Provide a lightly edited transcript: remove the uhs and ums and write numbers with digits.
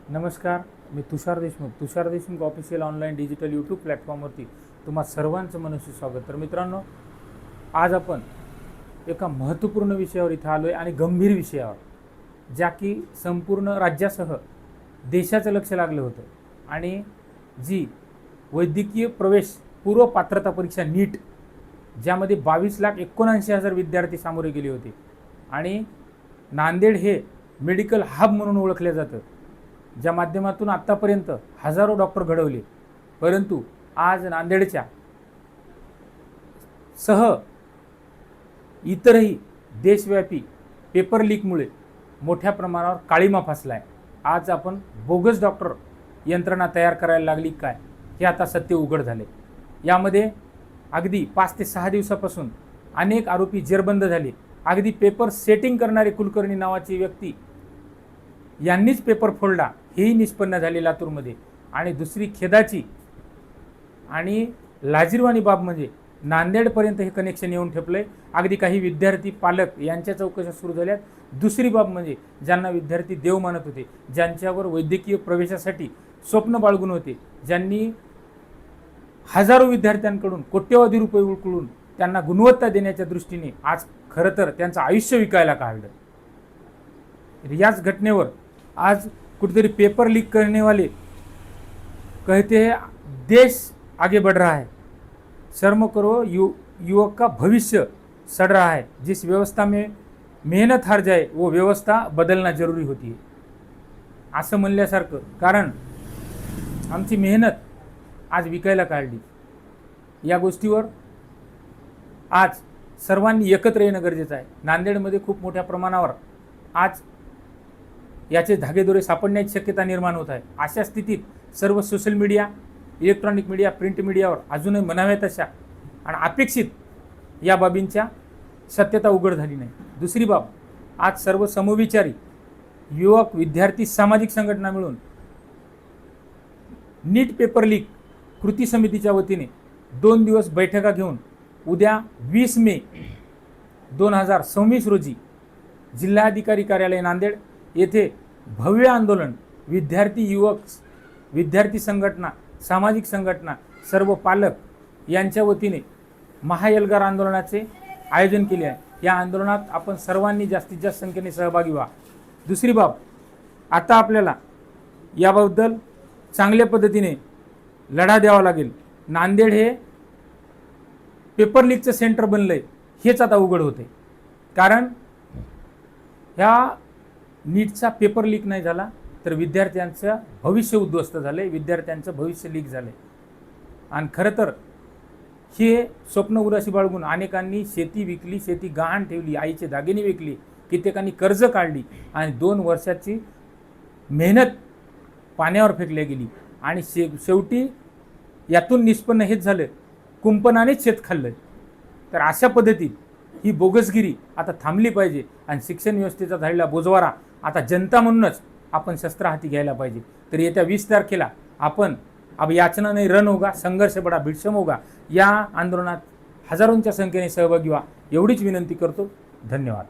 नमस्कार, मी Tushar Deshmukh official online digital YouTube प्लॅटफॉर्मवरती तुम्हा सर्वांचं मनस्वी स्वागत। तर मित्रांनो, आज आपण एका महत्त्वपूर्ण विषयावर इथं आलो आहे आणि गंभीर विषयावर, ज्या की संपूर्ण राज्यासह देशाचं लक्ष लागलं होतं आणि जी वैद्यकीय प्रवेश पूर्व पात्रता परीक्षा नीट, ज्यामध्ये 22,79,000 विद्यार्थी सामोरे गेले होते आणि नांदेड हे मेडिकल हब म्हणून ओळखले जातं, ज्या माध्यमातून आत्तापर्यंत हजारो डॉक्टर घडवले। परंतु आज नांदेडच्या सह इतरही देशव्यापी पेपर लीकमुळे मोठ्या प्रमाणावर काळीमा फासला आहे। आज आपण बोगस डॉक्टर यंत्रणा तयार करायला लागली काय, हे आता सत्य उघड झाले। यामध्ये अगदी 5 ते 6 दिवसापासून अनेक आरोपी जेरबंद झाले। अगदी पेपर सेटिंग करणारे कुलकर्णी नावाची व्यक्ती यांनीच पेपर फोडला, हेही निष्पन्न झाले लातूरमध्ये। आणि दुसरी खेदाची आणि लाजिरवाणी बाब म्हणजे नांदेडपर्यंत हे कनेक्शन येऊन ठेपलंय। अगदी काही विद्यार्थी पालक यांच्या चौकशा सुरू झाल्यात। दुसरी बाब म्हणजे ज्यांना विद्यार्थी देव मानत होते, ज्यांच्यावर वैद्यकीय प्रवेशासाठी स्वप्न बाळगून होते, ज्यांनी हजारो विद्यार्थ्यांकडून कोट्यवधी रुपये उकळून त्यांना गुणवत्ता देण्याच्या दृष्टीने आज खरं तर त्यांचं आयुष्य विकायला काढलं। याच घटनेवर आज कुठेतरी पेपर लीक करने वाले कहते हैं देश आगे बढ़ रहा है, शर्म करो, युवक का भविष्य सड़ रहा है। जिस व्यवस्था में मेहनत हार जाए वो व्यवस्था बदलना जरूरी होती है, असं म्हणल्यासारखं। कारण आमची मेहनत आज विकायला काढली। या गोष्टीवर आज सर्वांनी एकत्र येणं गरजेचं आहे। नांदेडमध्ये खूप मोठ्या प्रमाणावर आज याचे धागेदोरे सापडण्याची शक्यता निर्माण होत आहे। अशा स्थितीत सर्व social media, electronic media, print मीडियावर अजूनही म्हणाव्या तशा आणि अपेक्षित या बाबींच्या सत्यता उघड झाली नाही। दुसरी बाब, आज सर्व समविचारी युवक, विद्यार्थी, सामाजिक संघटना मिळून नीट पेपर लीक कृती समितीच्या वतीने 2 दिवस बैठका घेऊन उद्या 20 मे 2026 रोजी जिल्हाधिकारी कार्यालय नांदेड येथे भव्य आंदोलन, विद्यार्थी, युवक, विद्यार्थी संघटना, सामाजिक संघटना, सर्व पालक यांच्या वतीने महाएल्गार आंदोलनाचे आयोजन केले आहे। या आंदोलनात आपण सर्वांनी जास्तीत जास्त संख्येने सहभागी व्हा। दुसरी बाब, आता आपल्याला याबद्दल चांगल्या पद्धतीने लढा द्यावा लागेल। नांदेड हे पेपर लीकचं सेंटर बनलंय, हेच आता उघड होते। कारण ह्या नीटचा पेपर लीक नाही झाला तर विद्यार्थ्यांचं भविष्य उद्ध्वस्त झाले, विद्यार्थ्यांचं भविष्य लीक झाले। आणि खरं तर हे स्वप्न उराशी बाळगून अनेकांनी शेती विकली, शेती गहाण ठेवली, आईचे दागिने विकली, कित्येकांनी कर्ज काढली आणि 2 वर्षाची मेहनत पाण्यावर फेकली गेली। आणि शेवटी यातून निष्पन्न हेच झालं, कुंपणानेच शेत खाल्लं। तर अशा पद्धतीत ही बोगसगिरी आता थांबली पाहिजे आणि शिक्षण व्यवस्थेचा झालेला बोजवारा आता जनता म्हणूनच आपण शस्त्र हाती घ्यायला पाहिजे। तर येत्या 20 तारखेला आपण अब याचना नहीं रण होगा, संघर्ष बड़ा भीषम होगा, या आंदोलनात हजारोंच्या संख्येने सहभागी व्हा, एवढीच विनंती करतो। धन्यवाद।